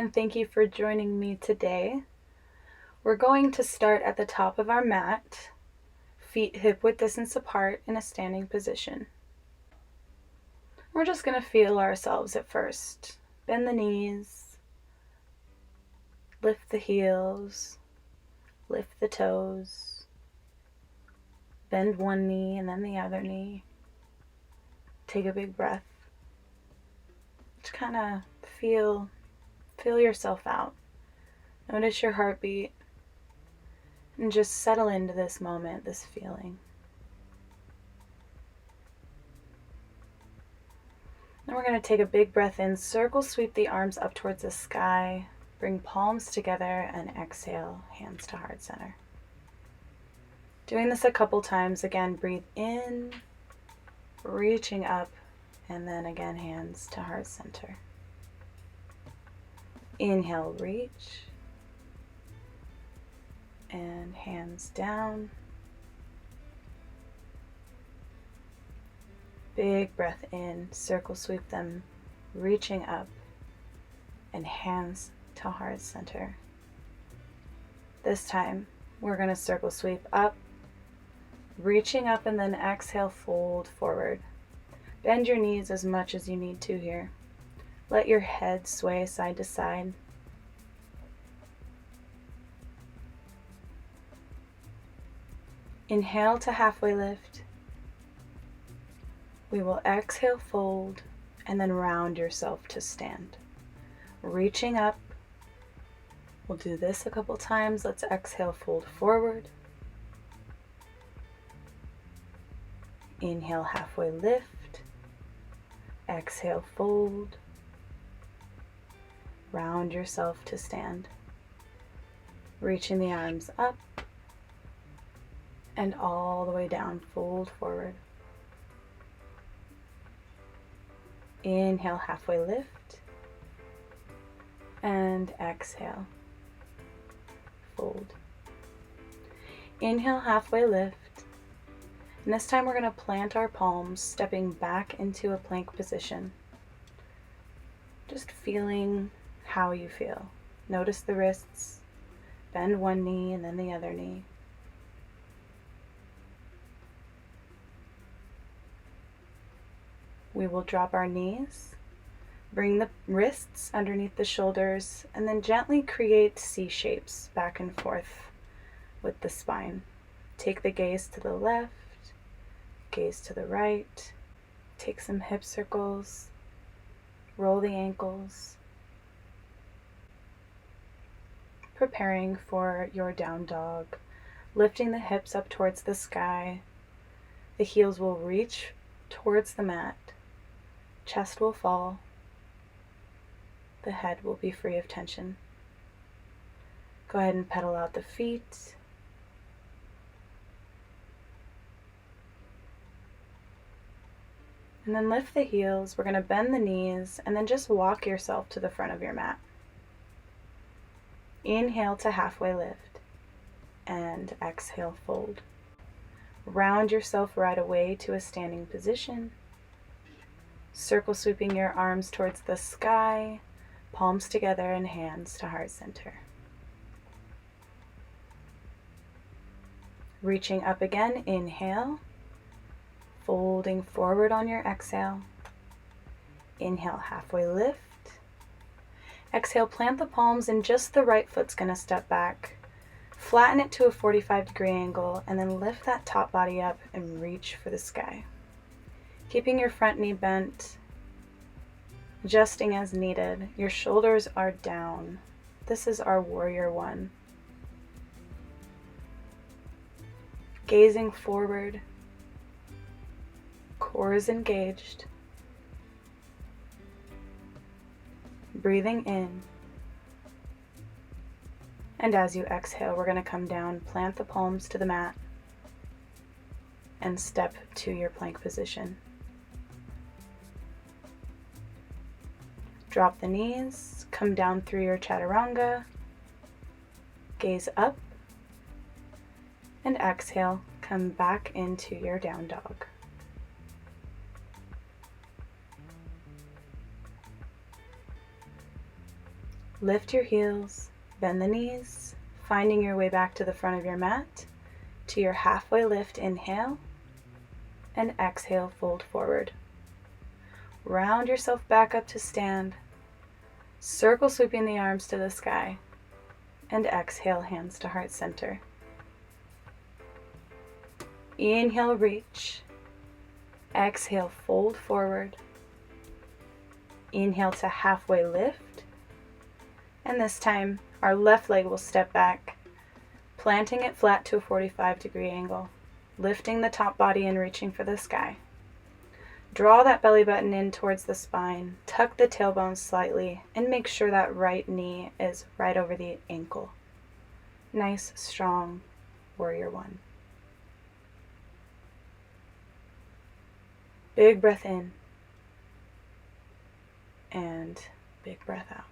and thank you for joining me today. We're going to start at the top of our mat, feet hip-width distance apart in a standing position. We're just going to feel ourselves at first. Bend the knees, lift the heels, lift the toes, bend one knee and then the other knee. Take a big breath. Just kind of feel yourself out. Notice your heartbeat and just settle into this moment, this feeling. Then we're going to take a big breath in, circle sweep the arms up towards the sky, bring palms together and exhale, hands to heart center. Doing this a couple times, again, breathe in, reaching up, and then again, hands to heart center. Inhale, reach, and hands down. Big breath in, circle sweep them, reaching up, and hands to heart center. This time, we're going to circle sweep up, reaching up, and then exhale, fold forward. Bend your knees as much as you need to here. Let your head sway side to side. Inhale to halfway lift. We will exhale, fold, and then round yourself to stand. Reaching up. We'll do this a couple times. Let's exhale, fold forward. Inhale, halfway lift. Exhale, fold. Round yourself to stand. Reaching the arms up and all the way down, fold forward. Inhale, halfway lift, and exhale, fold. Inhale, halfway lift, and this time we're going to plant our palms, stepping back into a plank position. Just feeling how you feel. Notice the wrists, bend one knee and then the other knee. We will drop our knees, bring the wrists underneath the shoulders, and then gently create C shapes back and forth with the spine. Take the gaze to the left, gaze to the right, take some hip circles, roll the ankles, preparing for your down dog, lifting the hips up towards the sky. The heels will reach towards the mat. Chest will fall. The head will be free of tension. Go ahead and pedal out the feet. And then lift the heels. We're going to bend the knees and then just walk yourself to the front of your mat. Inhale to halfway lift and exhale, fold. Round yourself right away to a standing position. Circle sweeping your arms towards the sky, palms together and hands to heart center. Reaching up again, inhale, folding forward on your exhale. Inhale, halfway lift. Exhale, plant the palms and just the right foot's going to step back. Flatten it to a 45-degree angle and then lift that top body up and reach for the sky. Keeping your front knee bent, adjusting as needed. Your shoulders are down. This is our warrior one. Gazing forward, core is engaged. Breathing in. And as you exhale, we're going to come down, plant the palms to the mat, and step to your plank position. Drop the knees, come down through your chaturanga, gaze up, and exhale, come back into your down dog. Lift your heels, bend the knees, finding your way back to the front of your mat, to your halfway lift, inhale, and exhale, fold forward. Round yourself back up to stand, circle sweeping the arms to the sky, and exhale, hands to heart center. Inhale, reach. Exhale, fold forward. Inhale to halfway lift. And this time, our left leg will step back, planting it flat to a 45-degree angle, lifting the top body and reaching for the sky. Draw that belly button in towards the spine, tuck the tailbone slightly, and make sure that right knee is right over the ankle. Nice, strong warrior one. Big breath in, and big breath out.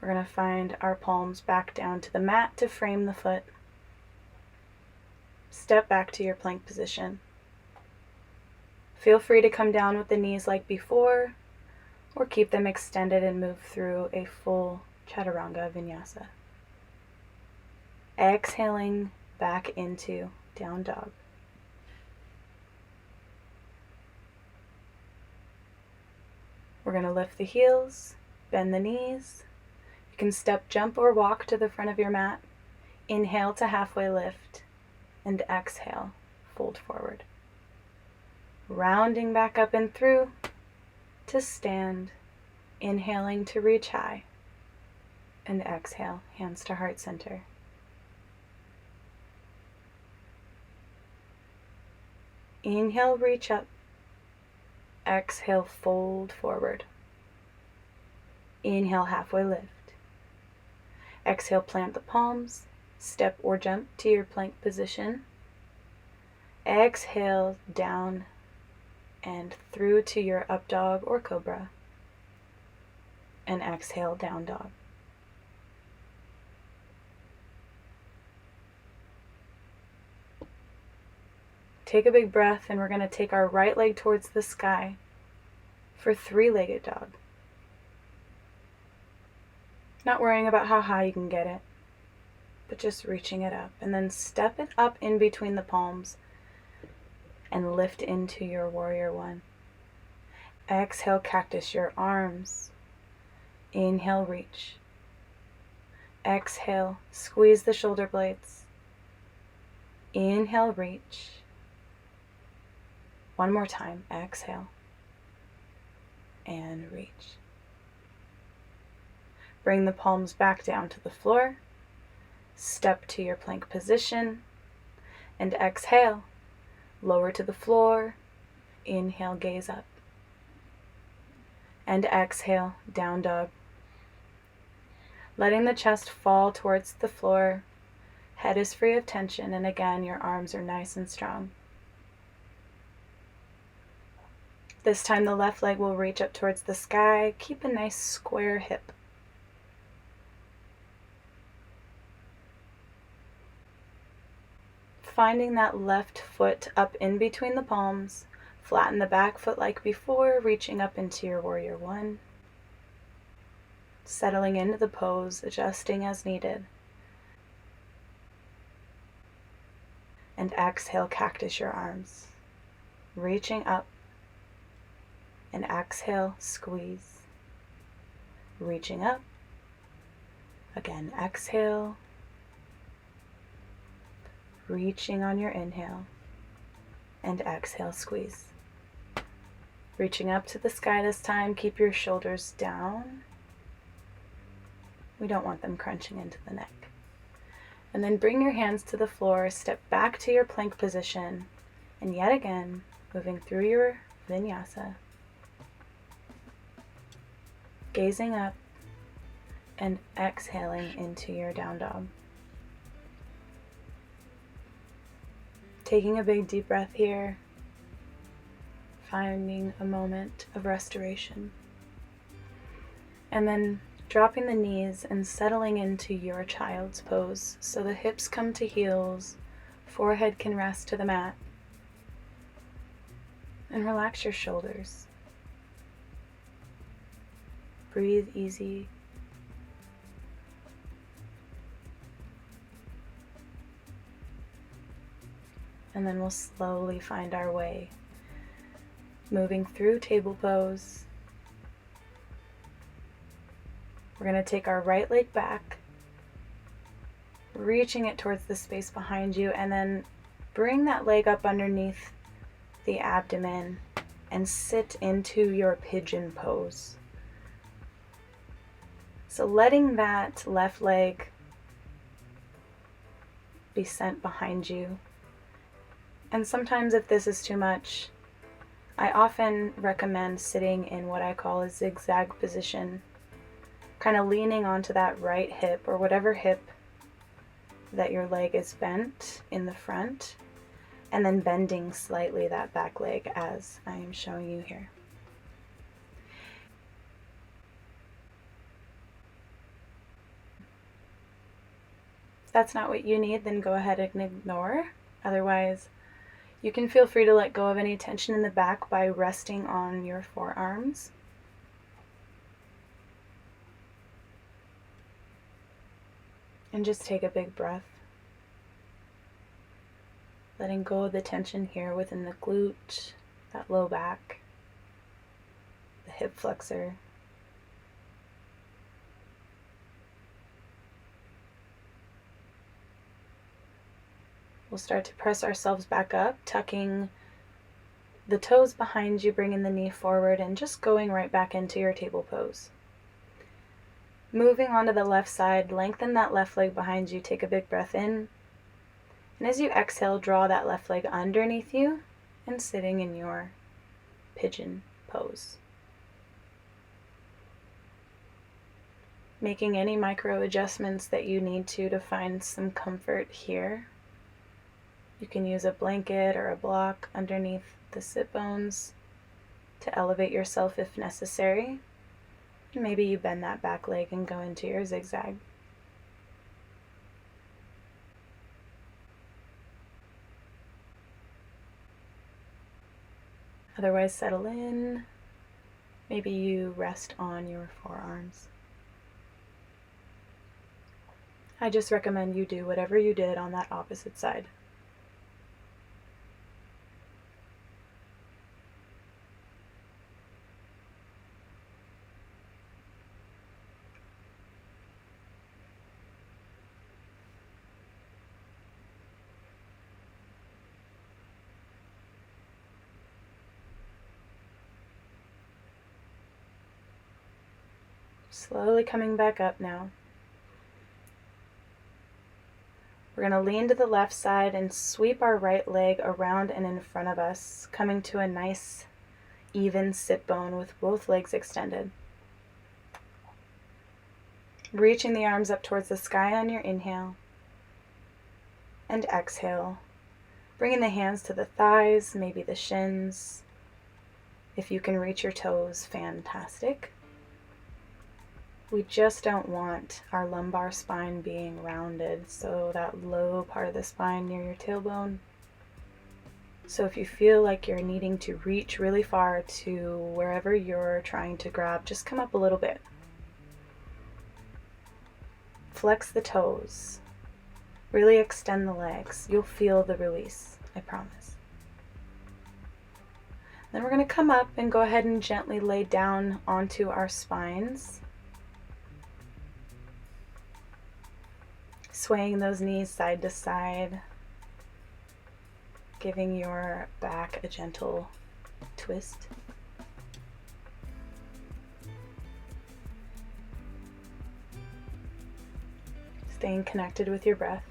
We're going to find our palms back down to the mat to frame the foot. Step back to your plank position. Feel free to come down with the knees like before, or keep them extended and move through a full chaturanga vinyasa. Exhaling back into down dog. We're going to lift the heels, bend the knees. You can step, jump, or walk to the front of your mat. Inhale to halfway lift, and exhale, fold forward. Rounding back up and through to stand, inhaling to reach high, and exhale, hands to heart center. Inhale, reach up. Exhale, fold forward. Inhale, halfway lift. Exhale, plant the palms, step or jump to your plank position. Exhale, down and through to your up dog or cobra. And exhale, down dog. Take a big breath, and we're going to take our right leg towards the sky for three-legged dog. Not worrying about how high you can get it, but just reaching it up. And then step it up in between the palms and lift into your warrior one. Exhale, cactus your arms. Inhale, reach. Exhale, squeeze the shoulder blades. Inhale, reach. One more time, exhale, and reach. Bring the palms back down to the floor, step to your plank position, and exhale, lower to the floor, inhale, gaze up, and exhale, down dog. Letting the chest fall towards the floor, head is free of tension, and again, your arms are nice and strong. This time the left leg will reach up towards the sky. Keep a nice square hip. Finding that left foot up in between the palms. Flatten the back foot like before, reaching up into your warrior one. Settling into the pose, adjusting as needed. And exhale, cactus your arms. Reaching up. And exhale, squeeze. Reaching up. Again, exhale. Reaching on your inhale. And exhale, squeeze. Reaching up to the sky this time. Keep your shoulders down. We don't want them crunching into the neck. And then bring your hands to the floor. Step back to your plank position. And yet again, moving through your vinyasa. Gazing up and exhaling into your down dog. Taking a big deep breath here, finding a moment of restoration. And then dropping the knees and settling into your child's pose so the hips come to heels, forehead can rest to the mat. And relax your shoulders. breathe easy. And then we'll slowly find our way, moving through table pose. We're going to take our right leg back, reaching it towards the space behind you, and then bring that leg up underneath the abdomen and sit into your pigeon pose. So letting that left leg be sent behind you. And sometimes if this is too much, I often recommend sitting in what I call a zigzag position, kind of leaning onto that right hip or whatever hip that your leg is bent in the front, and then bending slightly that back leg as I am showing you here. If that's not what you need, then go ahead and ignore. Otherwise, you can feel free to let go of any tension in the back by resting on your forearms. And just take a big breath. Letting go of the tension here within the glute, that low back, the hip flexor. We'll start to press ourselves back up, tucking the toes behind you, bringing the knee forward, and just going right back into your table pose. Moving onto the left side, lengthen that left leg behind you, take a big breath in. And as you exhale, draw that left leg underneath you and sitting in your pigeon pose. Making any micro adjustments that you need to find some comfort here. You can use a blanket or a block underneath the sit bones to elevate yourself if necessary. Maybe you bend that back leg and go into your zigzag. Otherwise, settle in. Maybe you rest on your forearms. I just recommend you do whatever you did on that opposite side. Slowly coming back up now. We're going to lean to the left side and sweep our right leg around and in front of us, coming to a nice even sit bone with both legs extended. Reaching the arms up towards the sky on your inhale. And exhale. Bringing the hands to the thighs, maybe the shins. If you can reach your toes, fantastic. We just don't want our lumbar spine being rounded, so that low part of the spine near your tailbone. So if you feel like you're needing to reach really far to wherever you're trying to grab, just come up a little bit. Flex the toes. Really extend the legs. You'll feel the release, I promise. Then we're going to come up and go ahead and gently lay down onto our spines. Swaying those knees side to side, giving your back a gentle twist. Staying connected with your breath.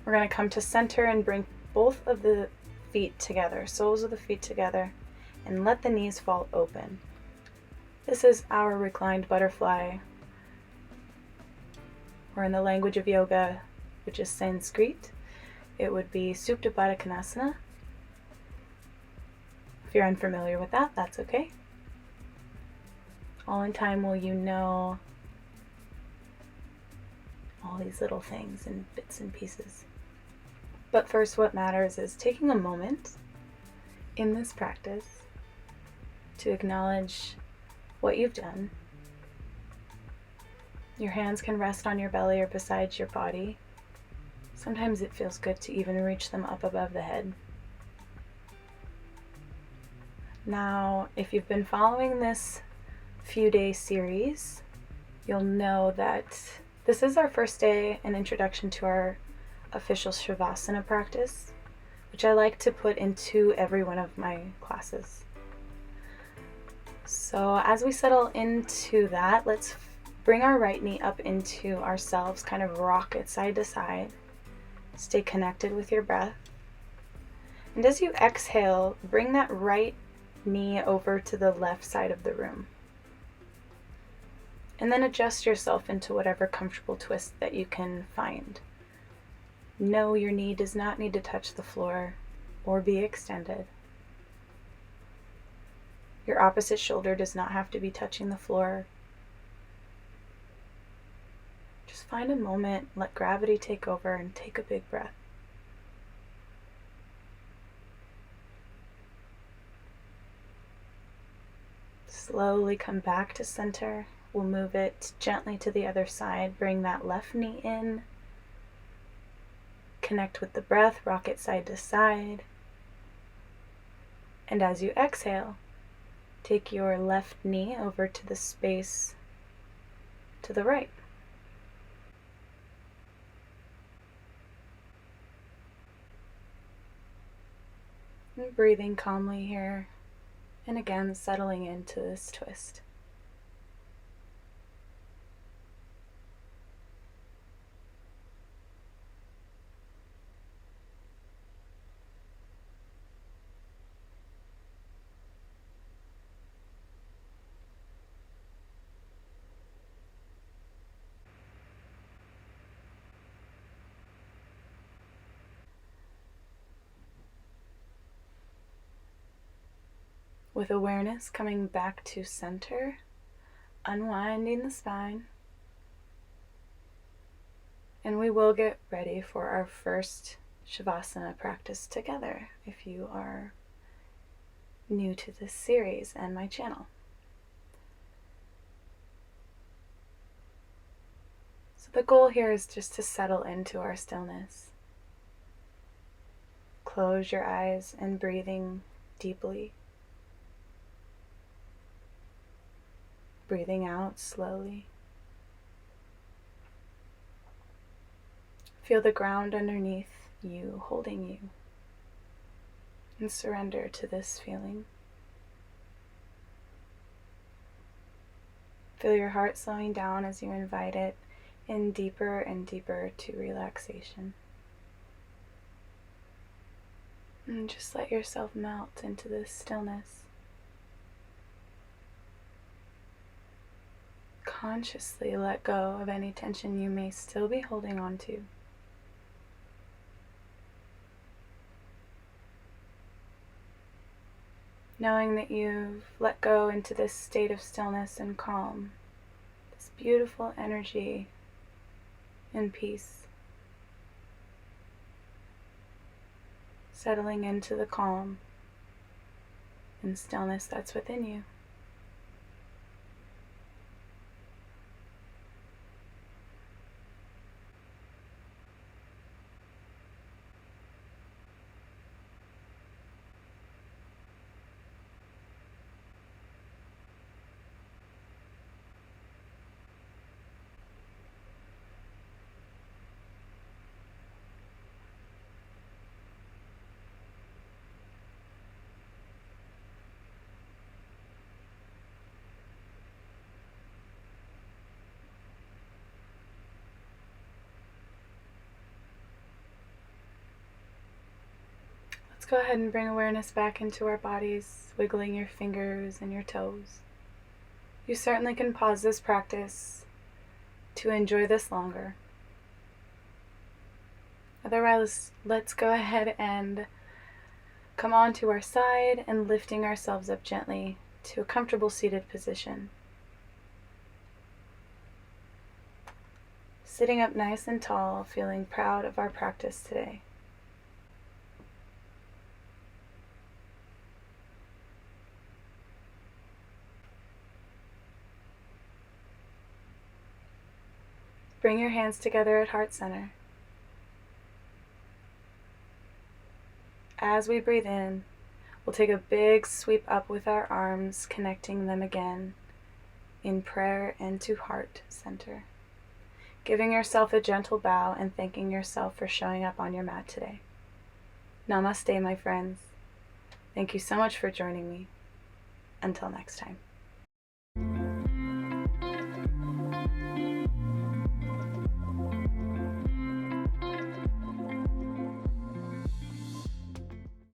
We're going to come to center and bring both of the feet together, soles of the feet together, and let the knees fall open. This is our reclined butterfly, or in the language of yoga, which is Sanskrit, it would be Supta Baddha Konasana. If you're unfamiliar with that, that's okay. All in time will you know all these little things and bits and pieces. But first, what matters is taking a moment in this practice to acknowledge what you've done. Your hands can rest on your belly or beside your body. Sometimes it feels good to even reach them up above the head. Now, if you've been following this few-day series, you'll know that this is our first day, an introduction to our official Shavasana practice, which I like to put into every one of my classes. So as we settle into that, let's bring our right knee up into ourselves, kind of rock it side to side. Stay connected with your breath. And as you exhale, bring that right knee over to the left side of the room. And then adjust yourself into whatever comfortable twist that you can find. No, your knee does not need to touch the floor or be extended. Your opposite shoulder does not have to be touching the floor. Just find a moment, let gravity take over, and take a big breath. Slowly come back to center. We'll move it gently to the other side. Bring that left knee in. Connect with the breath, rock it side to side. And as you exhale, take your left knee over to the space to the right. And breathing calmly here. And again, settling into this twist. With awareness coming back to center, unwinding the spine, and we will get ready for our first Shavasana practice together if you are new to this series and my channel. So the goal here is just to settle into our stillness. Close your eyes and breathing deeply. Breathing out slowly. Feel the ground underneath you holding you, and surrender to this feeling. Feel your heart slowing down as you invite it in deeper and deeper to relaxation. And just let yourself melt into this stillness. Consciously let go of any tension you may still be holding on to. Knowing that you've let go into this state of stillness and calm, this beautiful energy and peace, settling into the calm and stillness that's within you. Let's go ahead and bring awareness back into our bodies, wiggling your fingers and your toes. You certainly can pause this practice to enjoy this longer. Otherwise, let's go ahead and come onto our side and lifting ourselves up gently to a comfortable seated position. Sitting up nice and tall, feeling proud of our practice today. Bring your hands together at heart center. As we breathe in, we'll take a big sweep up with our arms, connecting them again in prayer and to heart center. Giving yourself a gentle bow and thanking yourself for showing up on your mat today. Namaste, my friends. Thank you so much for joining me. Until next time.